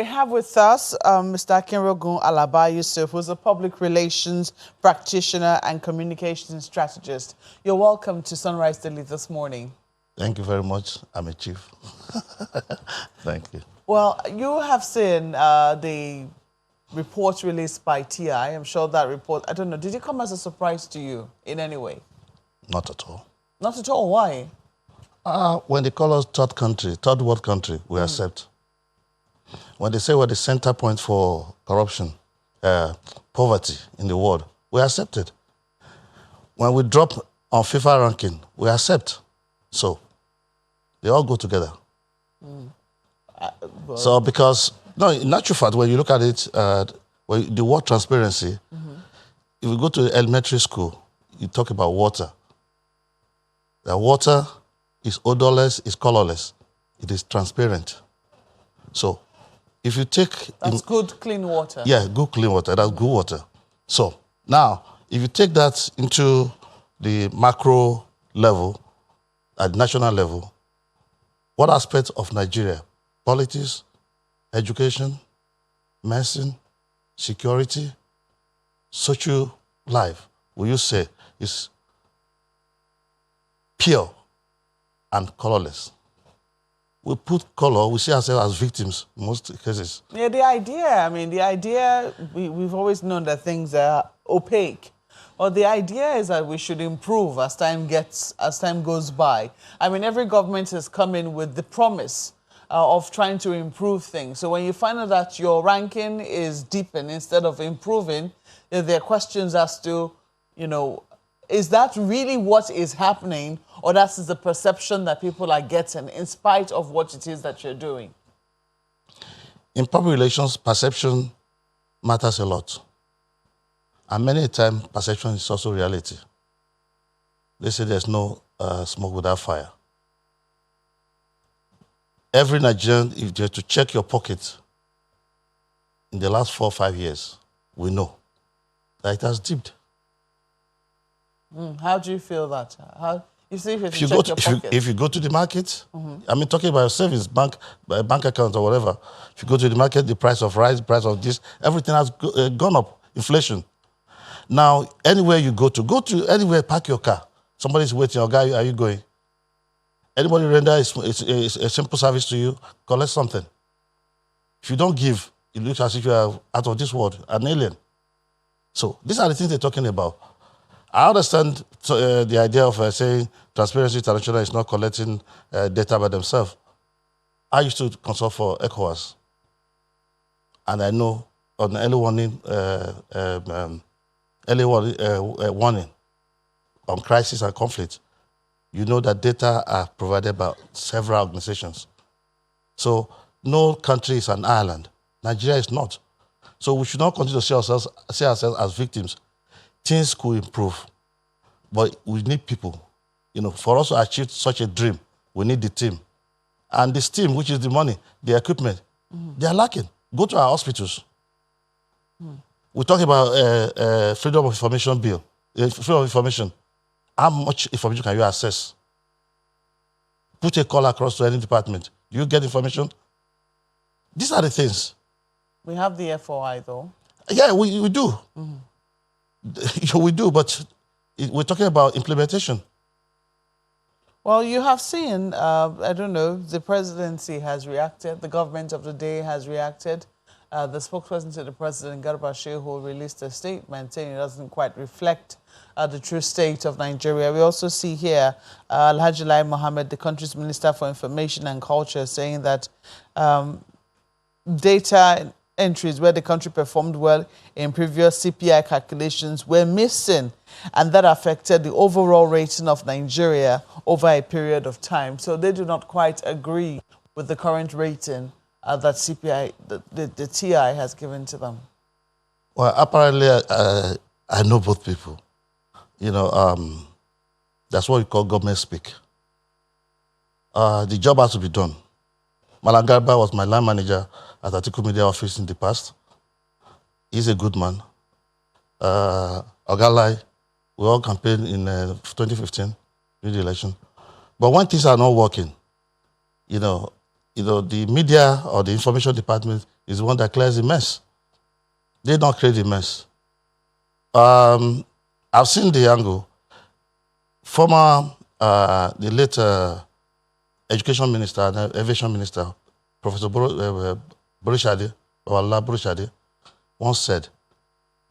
we have with us Mr. Akinrogun Alaba Yusuf, who's a public relations practitioner and communications strategist. You're welcome to Sunrise Daily this morning. Thank you very much. I'm a chief. Thank you. Well, you have seen the report released by TI. I'm sure that report, I don't know, did it come as a surprise to you in any way? Not at all. Not at all. Why? When they call us third world country, we accept. When they say we're the center point for corruption, poverty in the world, we accept it. When we drop on FIFA ranking, we accept. So they all go together. So because, no, in actual fact, when you look at it, the word transparency, if you go to elementary school, you talk about water. The water is odorless, is colorless. It is transparent. So if you take... That's good, clean water. Yeah, good, clean water. That's good water. So now, if you take that into the macro level, at national level, what aspect of Nigeria, politics, education, medicine, security, social life, will you say is pure and colorless? We put color, we see ourselves as victims in most cases. Yeah, the idea, we've always known that things are opaque. Well, the idea is that we should improve as time goes by. I mean, every government has come in with the promise of trying to improve things. So when you find out that your ranking is deepened instead of improving, there are questions as to, is that really what is happening, or that's the perception that people are getting in spite of what it is that you're doing? In public relations, perception matters a lot. And many times, perception is also reality. They say there's no smoke without fire. Every Nigerian, if you're to check your pocket in the last 4 or 5 years, we know that it has dipped. How do you feel that? If you go to the market, I mean, talking about your savings, bank account or whatever, if you go to the market, the price of rice, price of this, everything has gone up, inflation. Now, anywhere you go to anywhere, park your car. Somebody's waiting, guy, are you going? Anybody render a simple service to you, collect something. If you don't give, it looks as if you are out of this world, an alien. So these are the things they're talking about. I understand the idea of saying Transparency International is not collecting data by themselves. I used to consult for ECOWAS, and I know on early warning on crisis and conflict, you know that data are provided by several organizations. So no country is an island. Nigeria is not. So we should not continue to see ourselves as victims. Things could improve, but we need people. For us to achieve such a dream, we need the team. And this team, which is the money, the equipment, they are lacking. Go to our hospitals. We talk about freedom of information bill, freedom of information. How much information can you access? Put a call across to any department. Do you get information? These are the things. We have the FOI, though. Yeah, we do. We do, but we're talking about implementation. Well, you have seen, I don't know, the presidency has reacted, the government of the day has reacted. The spokesperson to the president, Garba Shehu, released a statement saying it doesn't quite reflect the true state of Nigeria. We also see here Alhaji Lai Mohammed, the country's Minister for Information and Culture, saying that data entries where the country performed well in previous CPI calculations were missing, and that affected the overall rating of Nigeria over a period of time. So they do not quite agree with the current rating that CPI, the TI has given to them. Well, apparently, I know both people. That's what we call government speak. The job has to be done. Malam Garba was my line manager at Atiku Media Office in the past. He's a good man. Ogalai, we all campaigned in 2015 during the election. But when things are not working, the media or the information department is the one that clears the mess. They don't create the mess. I've seen the angle. Former, the late education minister and aviation minister, Professor Borishade, Wala Borishade, once said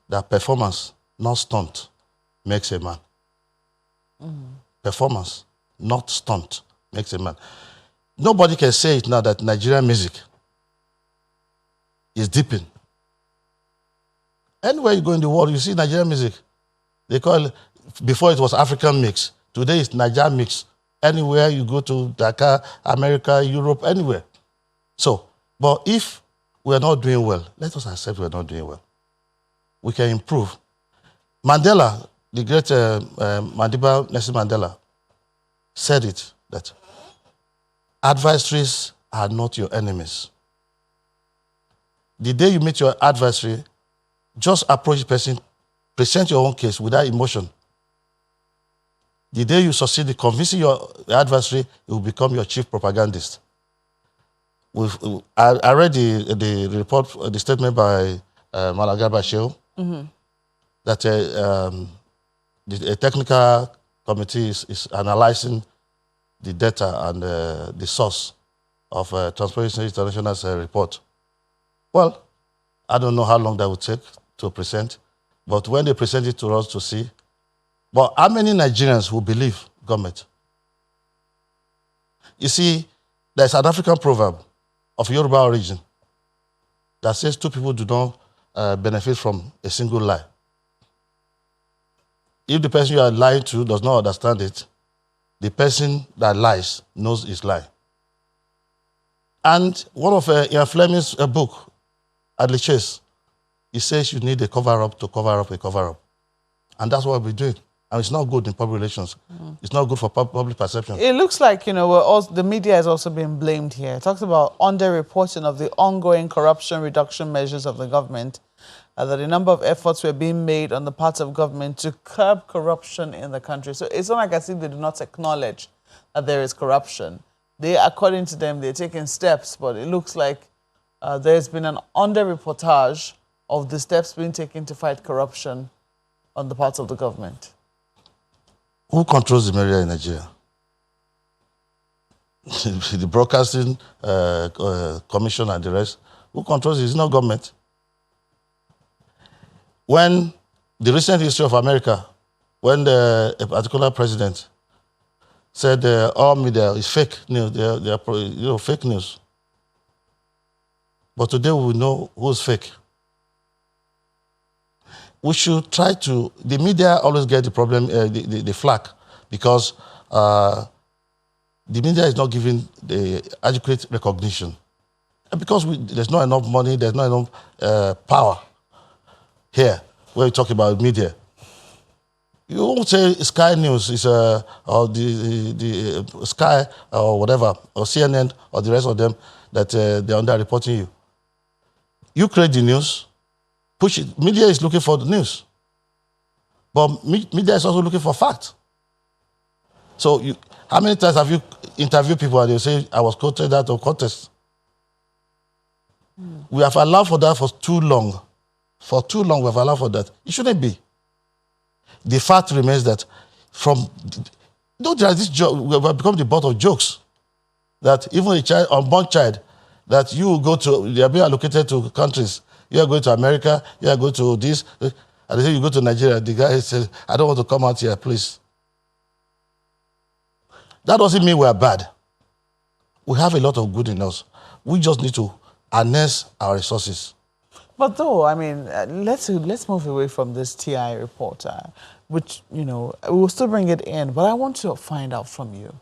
that performance, not stunt, makes a man. Performance, not stunt, makes a man. Nobody can say it now that Nigerian music is dipping. Anywhere you go in the world, you see Nigerian music. They call it, before it was African mix. Today it's Nigerian mix. Anywhere you go to Dakar, America, Europe, anywhere. So, but if we're not doing well, let us accept we're not doing well. We can improve. Mandela, the great Madiba Nelson Mandela, said it, that adversaries are not your enemies. The day you meet your adversary, just approach the person, present your own case without emotion. The day you succeed in convincing your adversary, it will become your chief propagandist. I read the report, the statement by Malaga Bashir, that a technical committee is analyzing the data and the source of Transparency International's report. Well, I don't know how long that would take to present, but when they present it to us to see, but how many Nigerians will believe government? You see, there's an African proverb of Yoruba origin that says two people do not benefit from a single lie. If the person you are lying to does not understand it, the person that lies knows his lie. And one of Ian Fleming's book, Adley Chase, he says you need a cover-up to cover up a cover-up. And that's what we're doing. And it's not good in public relations. It's not good for public perception. It looks like, the media has also been blamed here. It talks about under-reporting of the ongoing corruption reduction measures of the government, that a number of efforts were being made on the part of government to curb corruption in the country. So it's not like as if they do not acknowledge that there is corruption. They, according to them, they're taking steps, but it looks like there's been an under-reportage of the steps being taken to fight corruption on the part of the government. Who controls the media in Nigeria? The Broadcasting Commission and the rest. Who controls it? It's not government. When the recent history of America, when a particular president said all media is fake news, they are fake news. But today we know who's fake. We should try to, the media always get the problem, the flack, because the media is not giving the adequate recognition. And because there's not enough money, there's not enough power here, when we talk about media. You won't say Sky News is, or the Sky or whatever, or CNN or the rest of them, that they're under-reporting you. You create the news, push it. Media is looking for the news. But media is also looking for facts. So how many times have you interviewed people and they say, I was quoted out of context? We have allowed for that for too long. For too long we have allowed for that. It shouldn't be. The fact remains that there is this joke, we have become the butt of jokes. That even a child, unborn child, that you go to, they are being allocated to countries. You are going to America, you are going to this, and they say you go to Nigeria. The guy says, I don't want to come out here, please. That doesn't mean we are bad. We have a lot of good in us. We just need to harness our resources. But though, I mean, let's move away from this TI report, which, we will still bring it in. But I want to find out from you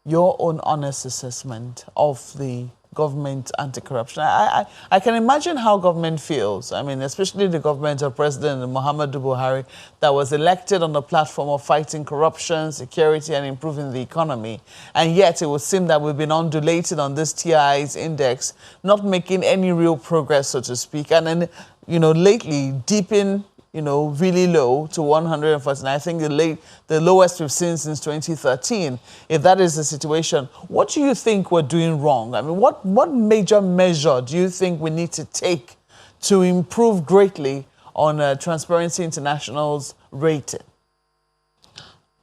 your own honest assessment of the government anti-corruption. I can imagine how government feels. I mean, especially the government of President Muhammadu Buhari that was elected on the platform of fighting corruption, security, and improving the economy. And yet it would seem that we've been undulating on this TI's index, not making any real progress, so to speak. And then, lately, deeping really low to 149. I think the lowest we've seen since 2013. If that is the situation, what do you think we're doing wrong? I mean, what major measure do you think we need to take to improve greatly on Transparency International's rating?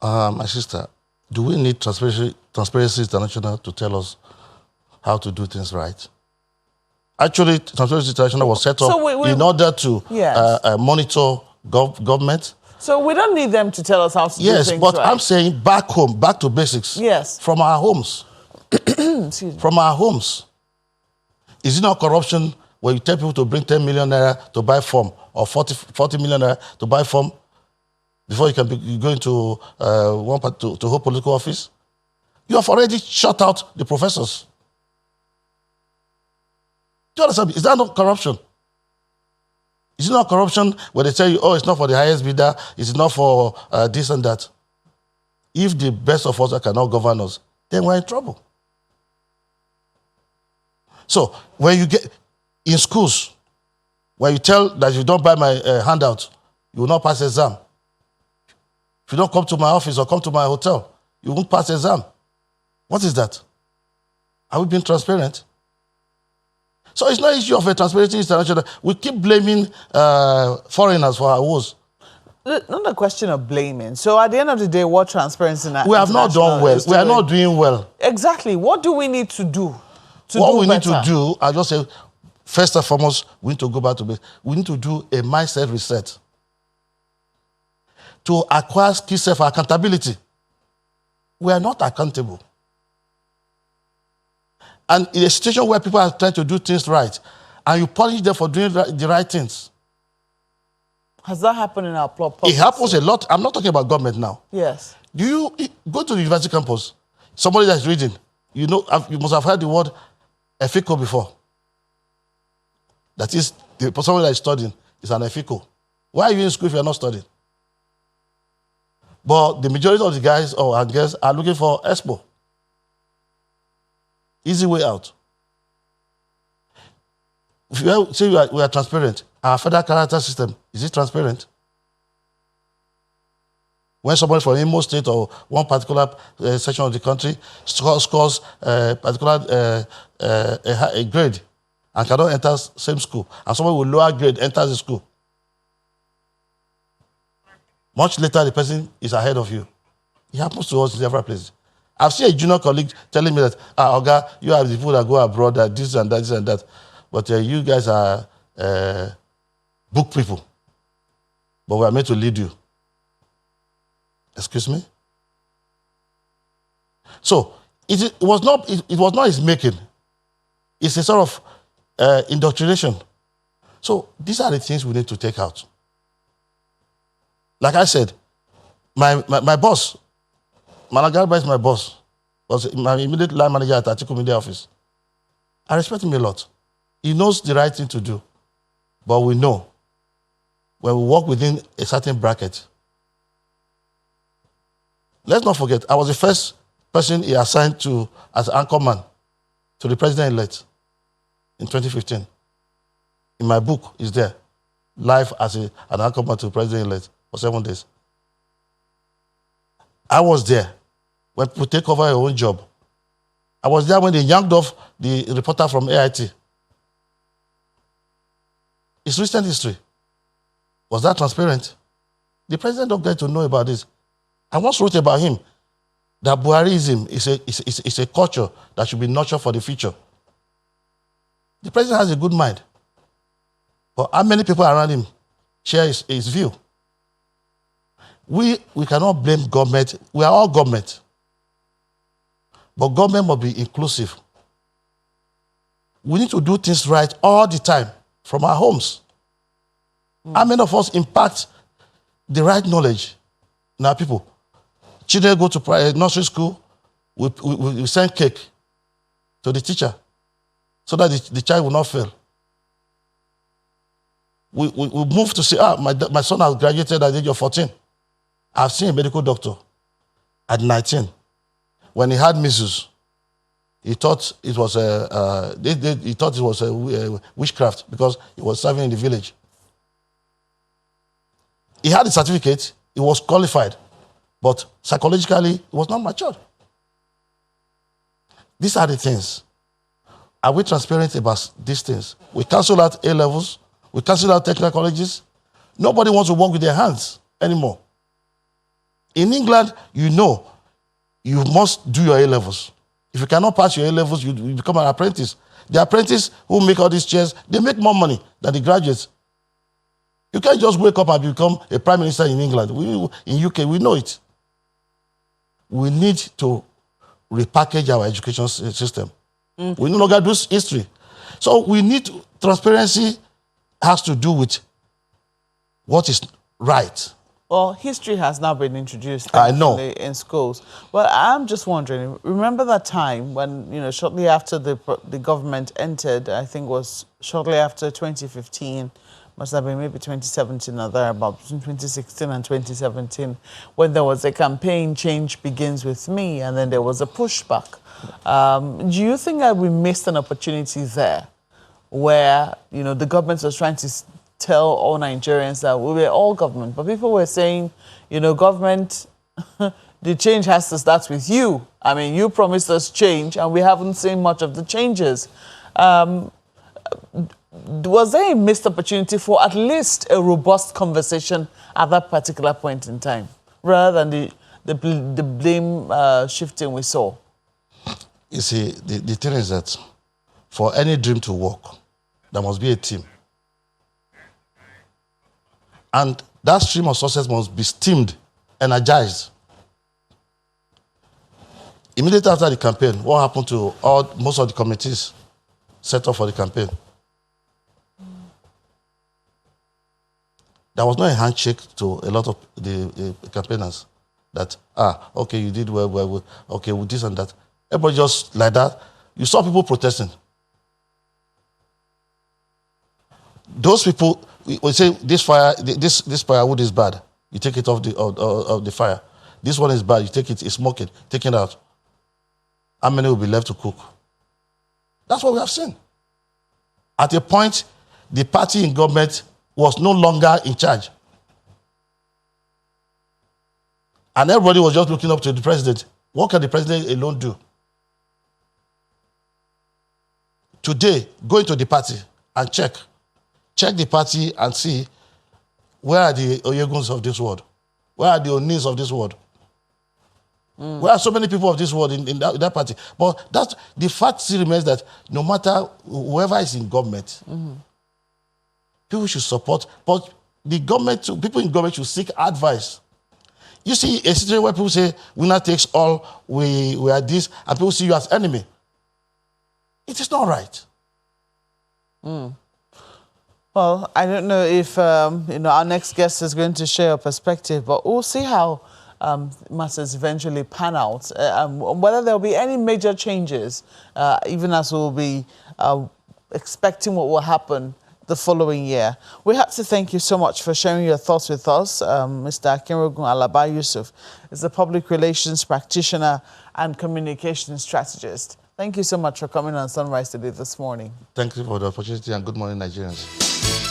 My sister, do we need Transparency International to tell us how to do things right? Actually, Transparency International was set up in order to monitor government. So we don't need them to tell us how to do things right. Yes, but I'm saying back home, back to basics. Yes. From our homes. From our homes. Is it not corruption when you tell people to bring 10 million naira to buy form or 40 million naira to buy form before you can go into to hold political office? You have already shut out the professors. Do you understand? Is that not corruption? Is it not corruption when they tell you, oh, it's not for the highest bidder, it's not for this and that? If the best of us cannot govern us, then we're in trouble. So when you get in schools, when you tell that if you don't buy my handout, you will not pass exam. If you don't come to my office or come to my hotel, you won't pass exam. What is that? Are we being transparent? So it's not an issue of a Transparency International. We keep blaming foreigners for our woes. Not a question of blaming. So at the end of the day, what Transparency International? We have not done well. We are not doing well. Exactly. What do we need to do? What we need to do, I just say, first and foremost, we need to go back to basics. We need to do a mindset reset to acquire skill set for accountability. We are not accountable. And in a situation where people are trying to do things right, and you punish them for doing the right things. Has that happened in our public? It happens a lot. I'm not talking about government now. Yes. Do you go to the university campus, somebody that's reading, you must have heard the word effico before. That is, somebody that is studying is an effico. Why are you in school if you're not studying? But the majority of the guys or girls are looking for expo. Easy way out. If you say we are transparent, our federal character system, is it transparent? When somebody from Imo State or one particular section of the country scores a particular a grade and cannot enter same school, and somebody with lower grade enters the school, much later the person is ahead of you. It happens to us in several places. I've seen a junior colleague telling me that, Oga, you are the people that go abroad, that this and that, this and that. But you guys are book people. But we are meant to lead you. Excuse me? So, it was not his making. It's a sort of indoctrination. So, these are the things we need to take out. Like I said, my boss, Managarba is my boss, was my immediate line manager at Atiku Media Office. I respect him a lot. He knows the right thing to do. But we know when we work within a certain bracket. Let's not forget, I was the first person he assigned to as anchorman to the president-elect in 2015. In my book, it's there. Life as an anchorman to the president-elect for 7 days. I was there when people take over your own job. I was there when they yanked off the reporter from AIT. It's recent history. Was that transparent? The president don't get to know about this. I once wrote about him that Buhariism is a culture that should be nurtured for the future. The president has a good mind. But how many people around him share his view? We cannot blame government. We are all government. But government must be inclusive. We need to do things right all the time from our homes. How many of us impact the right knowledge in our people? Children go to nursery school, we send cake to the teacher so that the child will not fail. We move to say, my son has graduated at the age of 14. I've seen a medical doctor at 19. When he had measles, he thought it was a witchcraft because he was serving in the village. He had the certificate, he was qualified, but psychologically, he was not matured. These are the things. Are we transparent about these things? We cancel out A-levels, we cancel out technical colleges. Nobody wants to work with their hands anymore. In England, you know, you must do your A-levels. If you cannot pass your A-levels, you become an apprentice. The apprentice who make all these chairs, they make more money than the graduates. You can't just wake up and become a prime minister in England. In UK, we know it. We need to repackage our education system. We no longer do history. So we need transparency has to do with what is right. Well, history has now been introduced I know. in schools. Well, I'm just wondering, remember that time when, you know, shortly after the government entered, I think it was shortly after 2015, must have been maybe 2017 or thereabout, between 2016 and 2017, when there was a campaign, Change Begins With Me, and then there was a pushback. Do you think that we missed an opportunity there where, you know, the government was trying to tell all Nigerians that we were all government, but people were saying, you know, government, the change has to start with you. I mean, you promised us change, and we haven't seen much of the changes. Was there a missed opportunity for at least a robust conversation at that particular point in time, rather than the blame shifting we saw? You see, the thing is that for any dream to work, there must be a team. And that stream of success must be steamed, energized. Immediately after the campaign, what happened to most of the committees set up for the campaign? There was no handshake to a lot of the campaigners that, okay, you did well, okay, with this and that. Everybody just like that. You saw people protesting. Those people, we say this firewood is bad. You take it off the fire. This one is bad. You take it, it's smoking. Take it out. How many will be left to cook? That's what we have seen. At a point, the party in government was no longer in charge. And everybody was just looking up to the president. What can the president alone do? Today, go into the party and check. Check the party and see where are the Oyeguns of this world? Where are the Onis of this world? Where are so many people of this world in that party? But that's, the fact still remains that no matter whoever is in government, people should support, but the government, people in government should seek advice. You see a situation where people say, winner takes all, we are this, and people see you as enemy. It is not right. Well, I don't know if you know, our next guest is going to share a perspective, but we'll see how matters eventually pan out. Whether there will be any major changes, even as we'll be expecting what will happen the following year. We have to thank you so much for sharing your thoughts with us. Mr. Akinrogun Alaba Yusuf is a public relations practitioner and communication strategist. Thank you so much for coming on Sunrise today this morning. Thank you for the opportunity, and good morning, Nigerians.